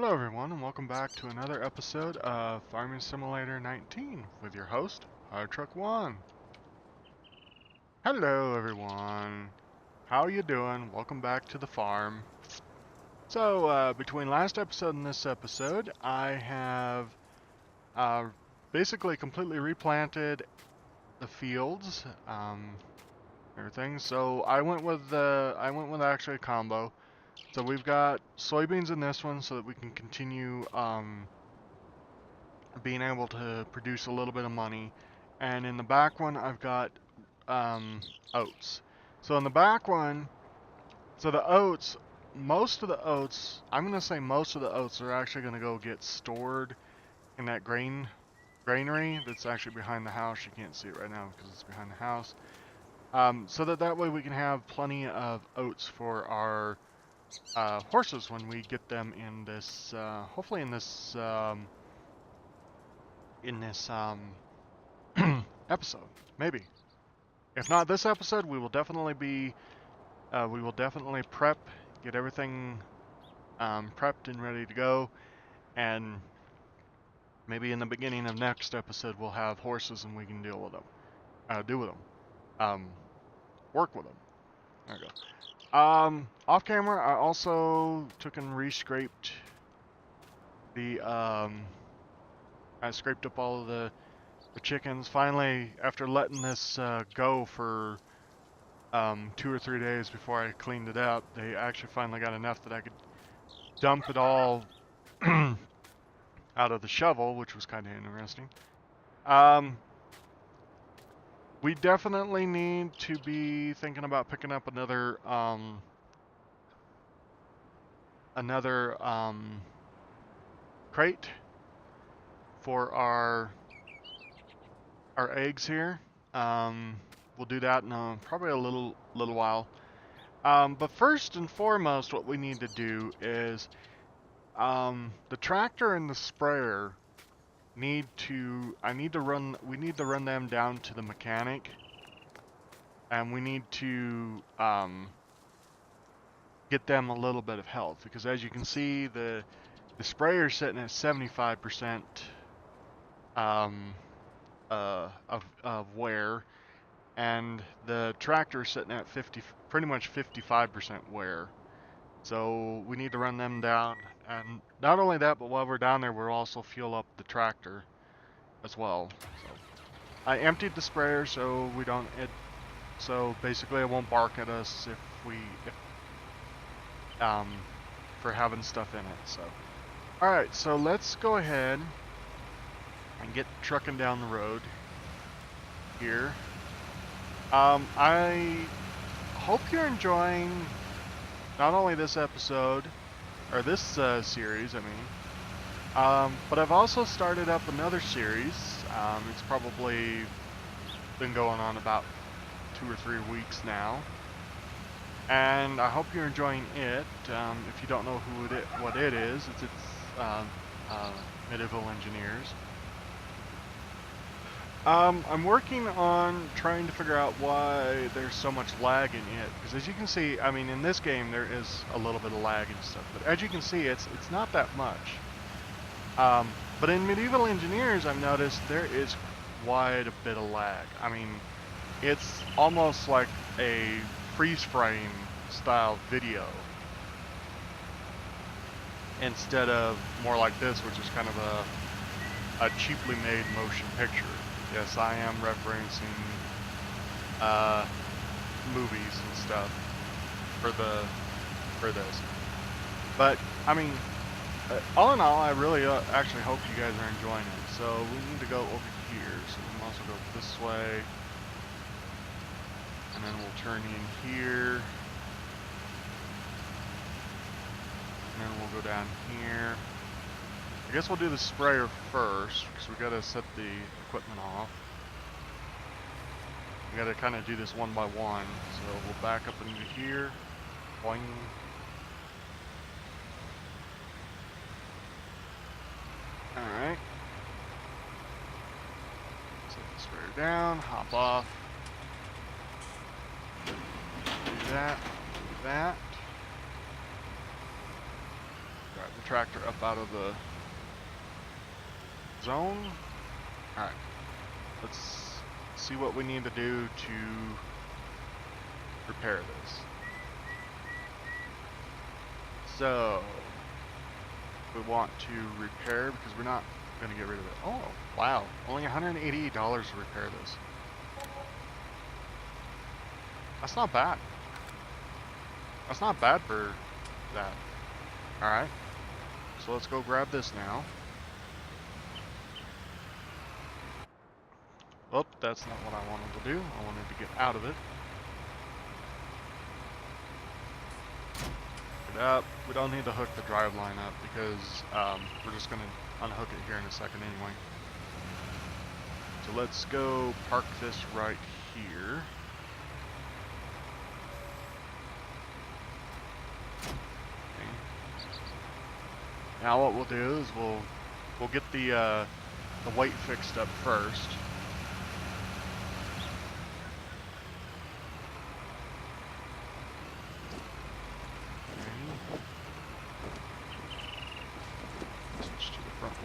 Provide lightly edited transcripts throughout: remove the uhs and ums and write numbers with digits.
Hello everyone and welcome back to another episode of Farming Simulator 19 with your host, Truck1. Hello everyone. How you doing? Welcome back to the farm. So, between last episode and this episode, I have basically completely replanted the fields, everything. So I went with actually a combo. So we've got soybeans in this one so that we can continue being able to produce a little bit of money. And in the back one, I've got oats. So in the back one, so the oats, most of the oats, I'm going to say most of the oats are actually going to go get stored in that granary that's actually behind the house. You can't see it right now because it's behind the house. So that way we can have plenty of oats for our horses when we get them in this, hopefully in this episode, maybe. If not this episode, we will definitely prep, get everything prepped and ready to go, and maybe in the beginning of next episode we'll have horses and we can deal with them, work with them. There we go. Off camera, I also took and re-scraped the I scraped up all of the chickens. Finally, after letting this go for 2 or 3 days before I cleaned it up, they actually finally got enough that I could dump it all out of the shovel, which was kind of interesting. We definitely need to be thinking about picking up another crate for our eggs here. We'll do that in probably a little while. But first and foremost, what we need to do is the tractor and the sprayer we need to run them down to the mechanic, and we need to get them a little bit of health, because as you can see, the sprayer's sitting at 75% of wear, and the tractor is sitting at pretty much 55% wear. So we need to run them down, and not only that, but while we're down there, we'll also fuel up the tractor as well. So I emptied the sprayer so we don't so basically it won't bark at us if for having stuff in it. So all right, so let's go ahead and get trucking down the road here. I hope you're enjoying not only this episode, or this series, I mean, but I've also started up another series. It's probably been going on about 2 or 3 weeks now, and I hope you're enjoying it. If you don't know what it is, it's Medieval Engineers. I'm working on trying to figure out why there's so much lag in it, because as you can see, I mean, in this game there is a little bit of lag and stuff, but as you can see, it's not that much. But in Medieval Engineers, I've noticed there is quite a bit of lag. I mean, it's almost like a freeze frame style video instead of more like this, which is kind of a cheaply made motion picture. Yes, I am referencing movies and stuff for this. But I mean, all in all, I really actually hope you guys are enjoying it. So we need to go over here. So we can also go this way, and then we'll turn in here, and then we'll go down here. I guess we'll do the sprayer first, because we gotta set the equipment off. We gotta kind of do this one by one. So we'll back up into here. Boing. Alright. Set the sprayer down, hop off. Do that, do that. Grab the tractor up out of the zone. Alright, let's see what we need to do to repair this. So, we want to repair because we're not going to get rid of it. Oh, wow. Only $188 to repair this. That's not bad. That's not bad for that. Alright. So let's go grab this now. Oh, that's not what I wanted to do. I wanted to get out of it. Get up. We don't need to hook the drive line up because we're just going to unhook it here in a second anyway. So let's go park this right here. Okay. Now what we'll do is we'll get the weight fixed up first.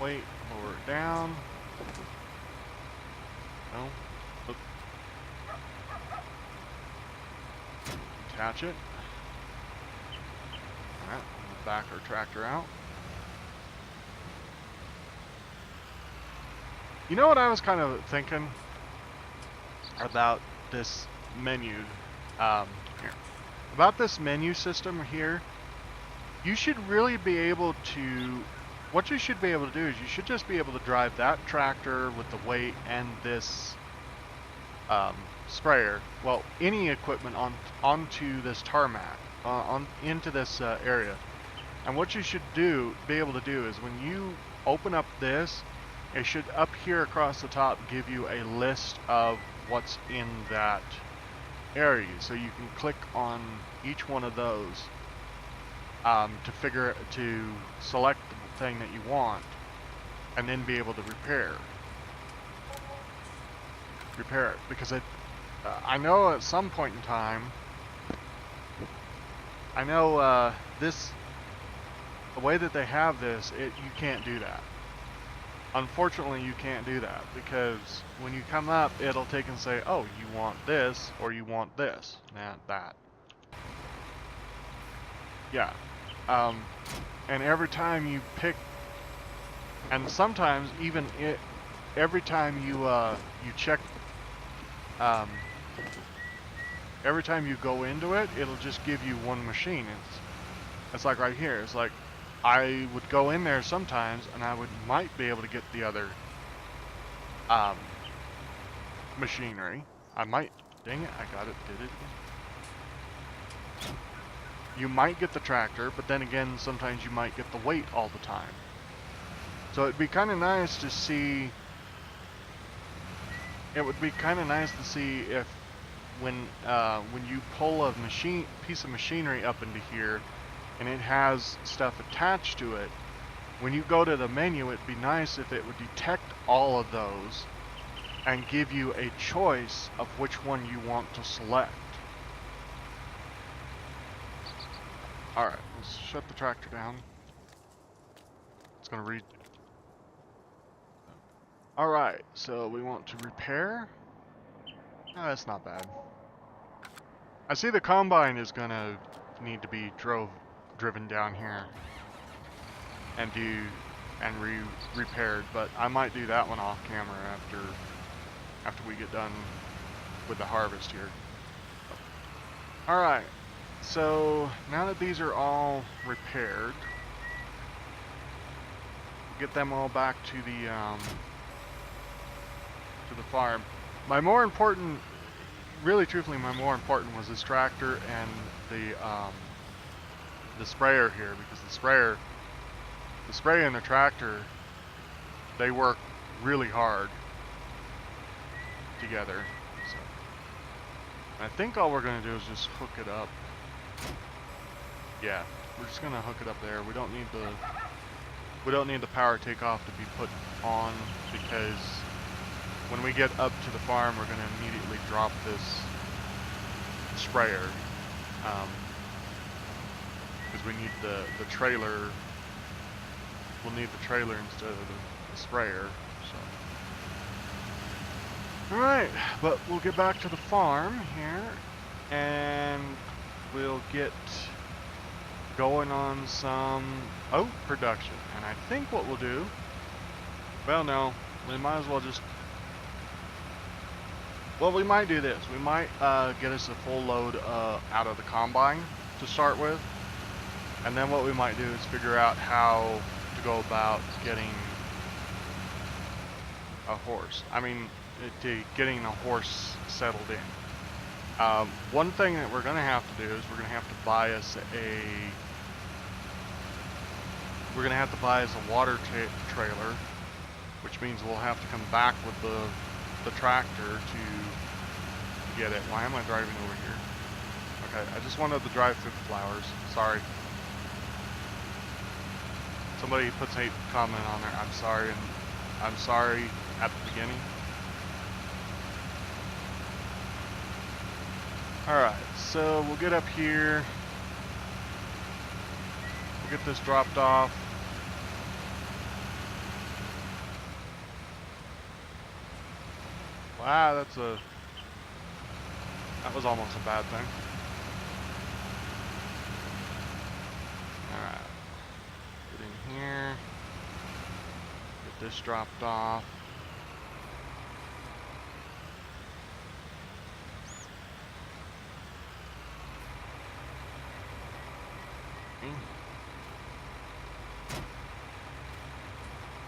Weight, lower it down. No. Oop. Attach it. Alright, we'll back our tractor out. You know what I was kind of thinking about this menu? Here. About this menu system here, you should really be able to what you should be able to do is you should just be able to drive that tractor with the weight and this sprayer, well, any equipment onto this tarmac, into this area. And what you should be able to do is when you open up this, it should up here across the top give you a list of what's in that area. So you can click on each one of those to select the thing that you want and then be able to repair it, because I know at some point in time, I know the way that they have this, you can't do that. Unfortunately, you can't do that because when you come up, it'll take and say, oh, you want this or you want this, not that. Yeah. And every time you pick, and sometimes even every time you check, every time you go into it, it'll just give you one machine. It's like right here. It's like I would go in there sometimes, and I might be able to get the other machinery. I might. Dang it! I got it. Did it again. You might get the tractor, but then again, sometimes you might get the weight all the time. So it'd be kind of nice to see. It would be kind of nice to see if, when you pull a piece of machinery up into here, and it has stuff attached to it, when you go to the menu, it'd be nice if it would detect all of those and give you a choice of which one you want to select. Alright, let's shut the tractor down. It's gonna read. Alright, so we want to repair. Oh, that's not bad. I see the combine is gonna need to be driven down here and repaired, but I might do that one off camera after we get done with the harvest here. Alright. So now that these are all repaired, get them all back to the farm. My more important, really truthfully, my more important was this tractor and the sprayer here, because the sprayer and the tractor, they work really hard together. So I think all we're gonna do is just hook it up. Yeah, we're just gonna hook it up there. We don't need the power takeoff to be put on, because when we get up to the farm, we're gonna immediately drop this sprayer, because we need the trailer we'll need the trailer instead of the sprayer. So, all right, but we'll get back to the farm here, and we'll get going on some oat production. And I think what we'll do, well, no, we might as well just. Well, we might do this. We might get us a full load out of the combine to start with. And then what we might do is figure out how to go about getting a horse. I mean, getting a horse settled in. One thing that we're going to have to do is we're going to have to buy us a water trailer, which means we'll have to come back with the tractor to get it. Why am I driving over here? Okay, I just wanted to drive through the flowers. Sorry. Somebody puts a comment on there. I'm sorry, and I'm sorry at the beginning. Alright, so we'll get up here. We'll get this dropped off. Wow, that was almost a bad thing. Alright. Get in here. Get this dropped off.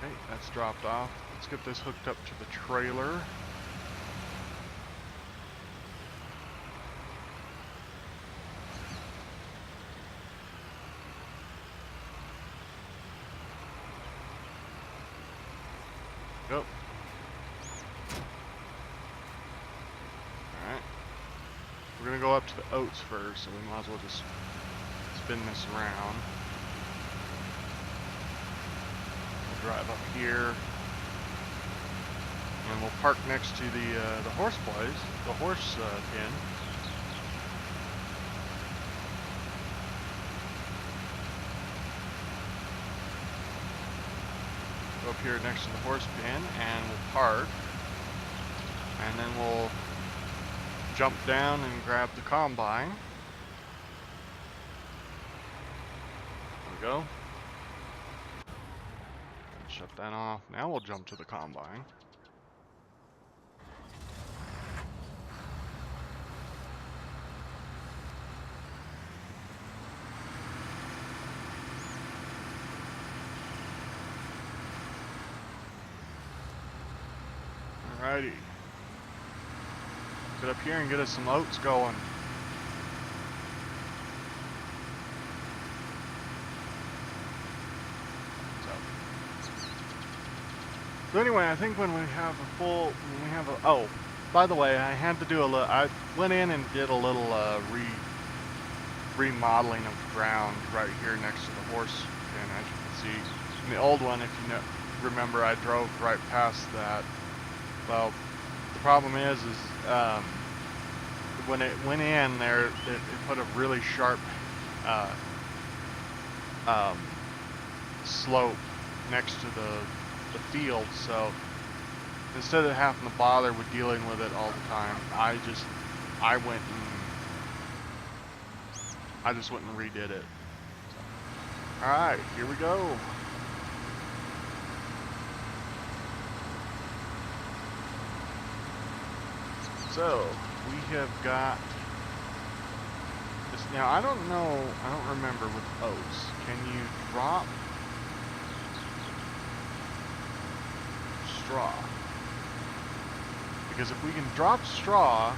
Okay, that's dropped off. Let's get this hooked up to the trailer. Go. Alright. We're gonna go up to the oats first, so we might as well just spin this around. We'll drive up here. And we'll park next to the horse place, the horse pen. Go up here next to the horse pen and we'll park. And then we'll jump down and grab the combine. There we go. Shut that off. Now we'll jump to the combine. Alrighty. Get up here and get us some oats going. So anyway, I think when we have oh, by the way, I had to do I went in and did a little remodeling of the ground right here next to the horse pen, as you can see. In the old one, if you remember, I drove right past that. Well, the problem is when it went in there, it put a really sharp slope next to the field, so instead of having to bother with dealing with it all the time, I just went and redid it. So, all right, here we go. So we have got this now. I don't remember with oats. Can you drop straw? Because if we can drop straw,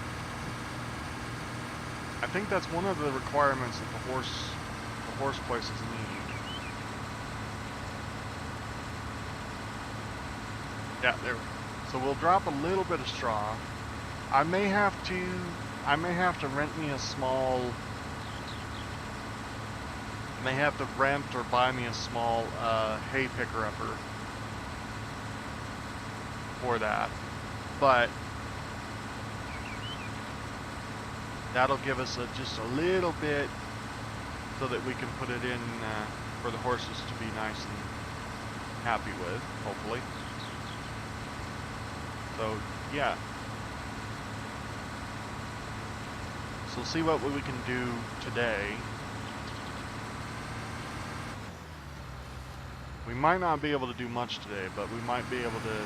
I think that's one of the requirements that the horse places need. Yeah, there. So we'll drop a little bit of straw. I may have to rent me a small. I may have to rent or buy me a small hay picker upper for that, but that'll give us just a little bit so that we can put it in for the horses to be nice happy with, hopefully. So, yeah. So we'll see what we can do today. We might not be able to do much today, but we might be able to,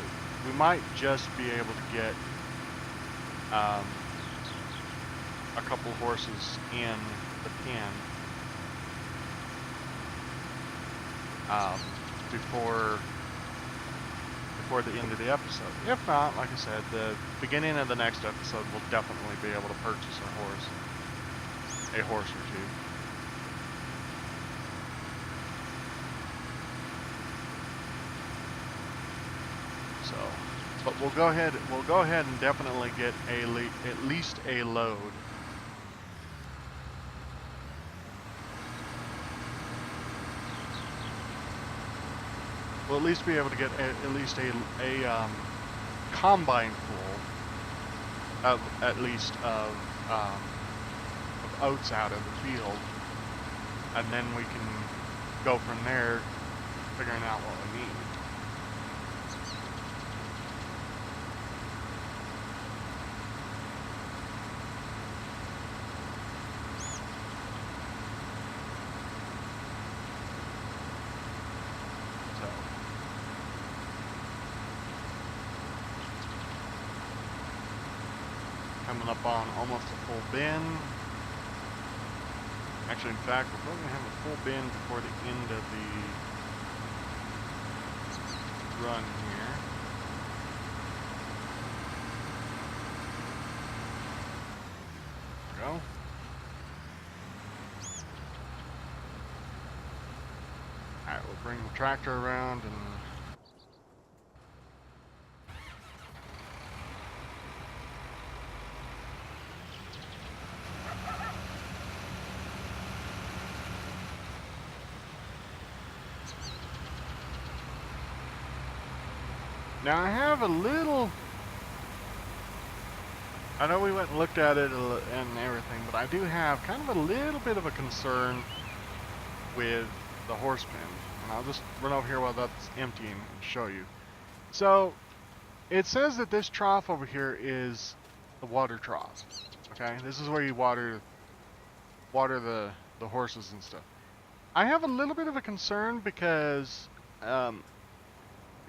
we might just be able to get a couple horses in the pen before the end of the episode. If not, like I said, the beginning of the next episode we'll definitely be able to purchase a horse or two. So, but we'll go ahead and definitely get at least a load. We'll at least be able to get at least a combine full of at least of oats out of the field, and then we can go from there, figuring out what we need. Coming up on almost a full bin. Actually, in fact, we're probably going to have a full bin before the end of the run here. There we go. Alright, we'll bring the tractor around and now I have a little, I know we went and looked at it and everything, but I do have kind of a little bit of a concern with the horse pen. And I'll just run over here while that's emptying and show you. So, it says that this trough over here is the water trough. Okay, this is where you water the horses and stuff. I have a little bit of a concern because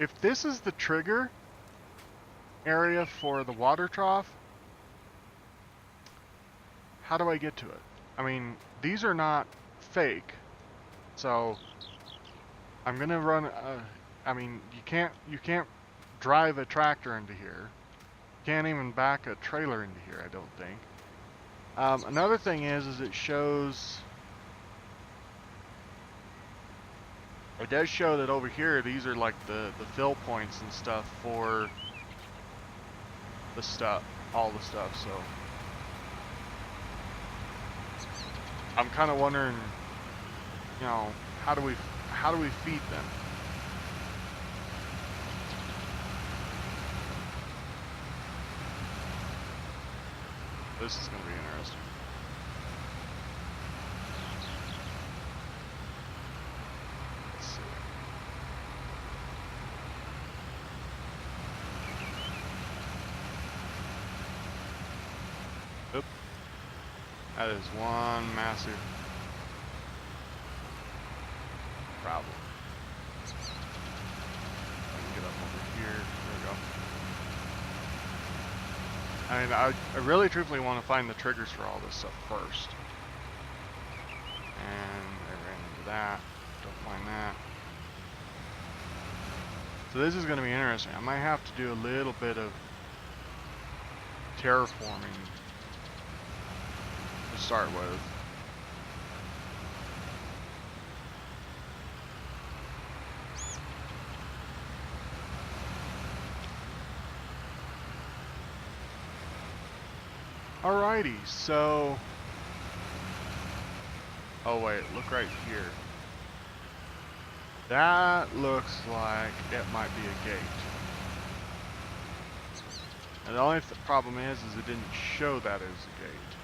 if this is the trigger area for the water trough, how do I get to it? I mean, these are not fake, so I'm gonna run. I mean, you can't drive a tractor into here. You can't even back a trailer into here, I don't think. Another thing is it shows. It does show that over here, these are like the fill points and stuff for the stuff, all the stuff, so. I'm kind of wondering, you know, how do we feed them? This is going to be interesting. That is one massive problem. I can get up over here. There we go. I mean, I really truthfully want to find the triggers for all this stuff first. And I ran into that. Don't find that. So this is going to be interesting. I might have to do a little bit of terraforming to start with. Alrighty, so... Oh wait, look right here. That looks like it might be a gate. And the only problem is it didn't show that as a gate.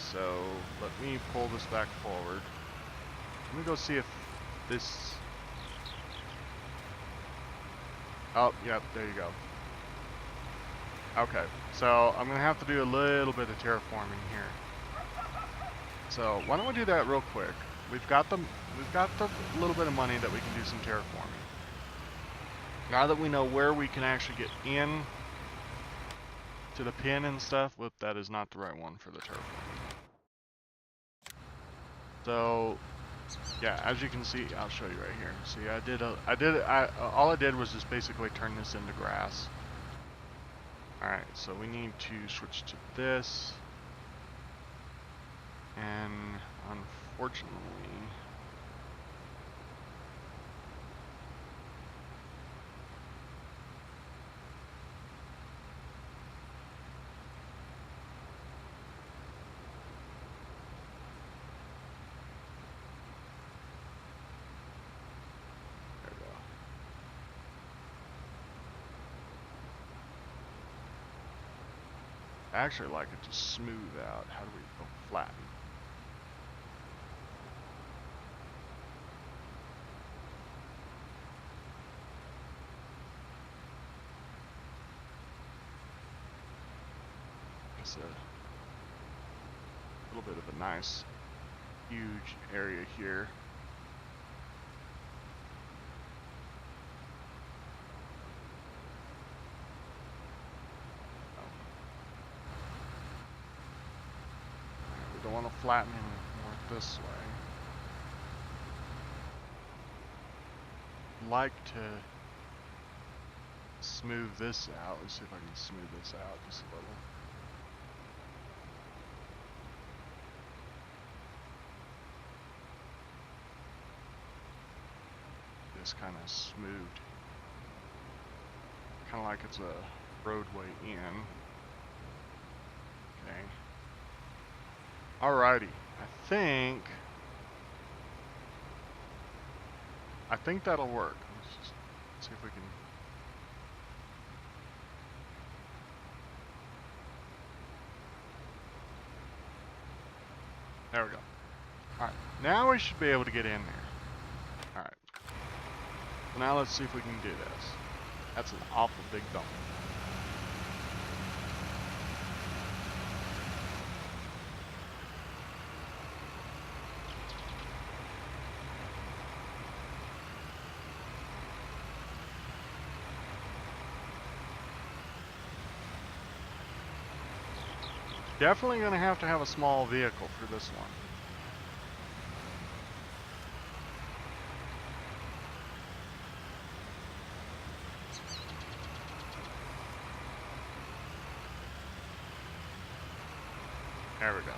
so let me pull this back forward. Let me go see if this... Oh, yep, there you go. Okay, so I'm gonna have to do a little bit of terraforming here. So why don't we do that real quick? We've got the little bit of money that we can do some terraforming. Now that we know where we can actually get in to the pin and stuff, whoop, that is not the right one for the terraforming. So yeah, as you can see, I'll show you right here. See, all I did was just basically turn this into grass. Alright, so we need to switch to this. And unfortunately, there we go. I actually like it to smooth out. How do we go flatten? It's a little bit of a nice, huge area here. We don't want to flatten it more this way. Like to smooth this out. Let's see if I can smooth this out just a little. This kind of smoothed. Kind of like it's a roadway in. Okay. Alrighty. I think that'll work. Let's just see if we can. There we go. Alright, now we should be able to get in there. Alright. So now let's see if we can do this. That's an awful big dump. Definitely going to have a small vehicle for this one. There we go.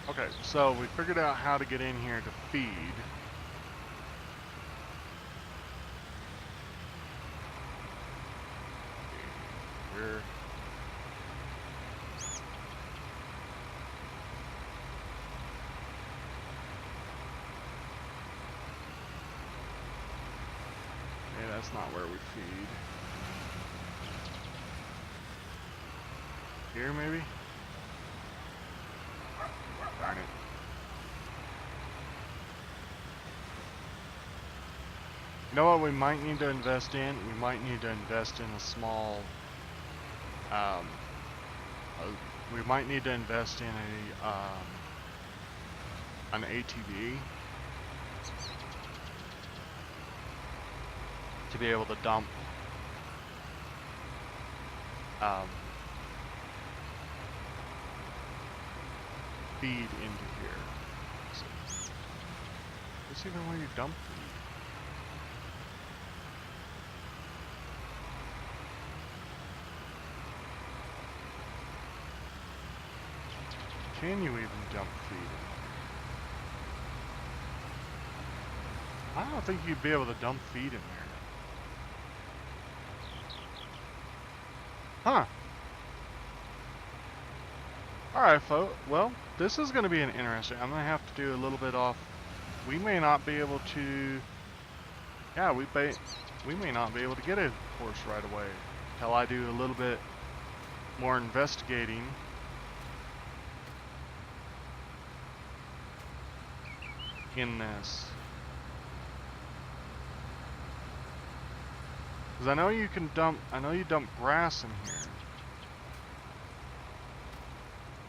Okay, so we figured out how to get in here to feed. Here. Okay, that's not where we feed. Here, maybe? Darn it. You know what we might need to invest in? We might need to invest in a small, we might need to invest in an ATV to be able to dump feed into here. So, is even where you dump feed? Can you even dump feed in here? I don't think you'd be able to dump feed in there. Huh. Alright, folks. Well, this is going to be an interesting. I'm going to have to do a little bit off. We may not be able to. Yeah, we may not be able to get a horse right away until I do a little bit more investigating in this. Because I know you can dump, I know you dump grass in here.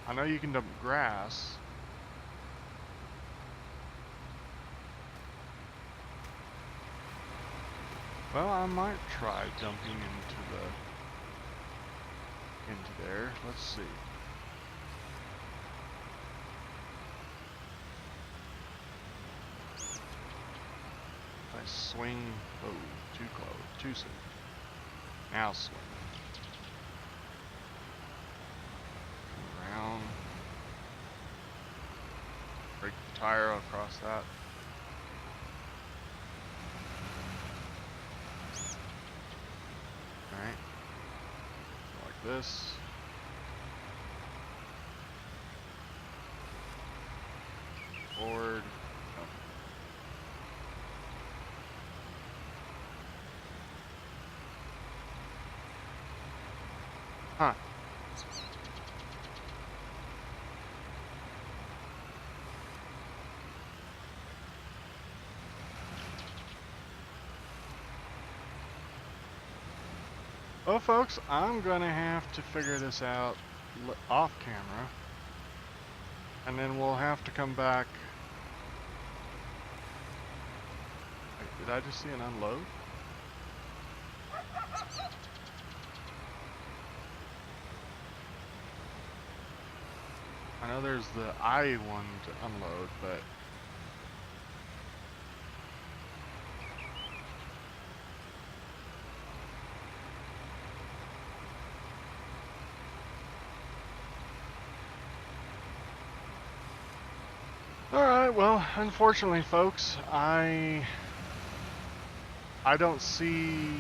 I know you can dump grass. Well, I might try dumping into there. Let's see. If I swing, oh, too close, too soon. Now swing. Around. Break the tire across that. Alright. Like this. Forward. Huh. Well, folks, I'm gonna have to figure this out off camera, and then we'll have to come back. Wait, did I just see an unload? I know there's the I one to unload, but alright, well, unfortunately, folks, I don't see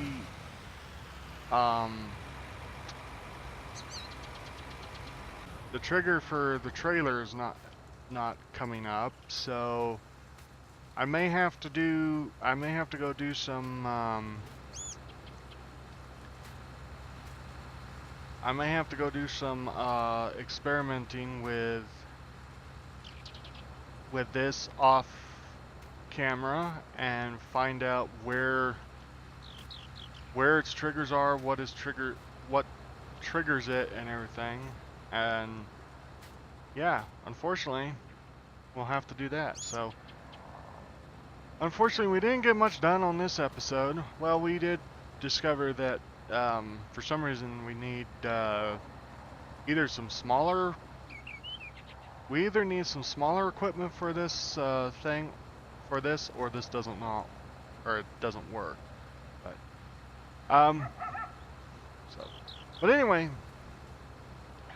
the trigger for the trailer is not coming up, so I may have to go do some experimenting with this off camera and find out where its triggers are, what triggers it and everything. And yeah, unfortunately, we'll have to do that. So unfortunately, we didn't get much done on this episode. Well, we did discover that for some reason we need either need some smaller equipment for this thing, or this doesn't work. But but anyway,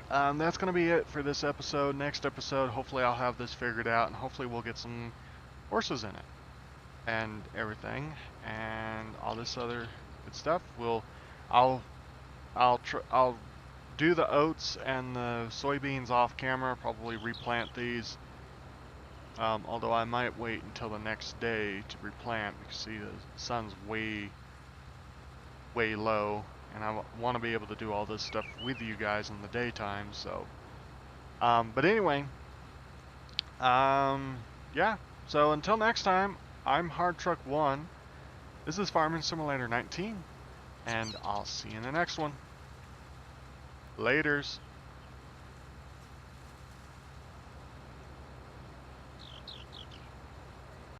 that's gonna be it for this episode. Next episode, hopefully I'll have this figured out, and hopefully we'll get some horses in it and everything, and all this other good stuff. I'll do the oats and the soybeans off camera, probably replant these. Although I might wait until the next day to replant, because see, the sun's way low, and I want to be able to do all this stuff with you guys in the daytime. So but anyway, yeah, so until next time, I'm Hard Truck 1, this is Farming Simulator 19, and I'll see you in the next one. Laters.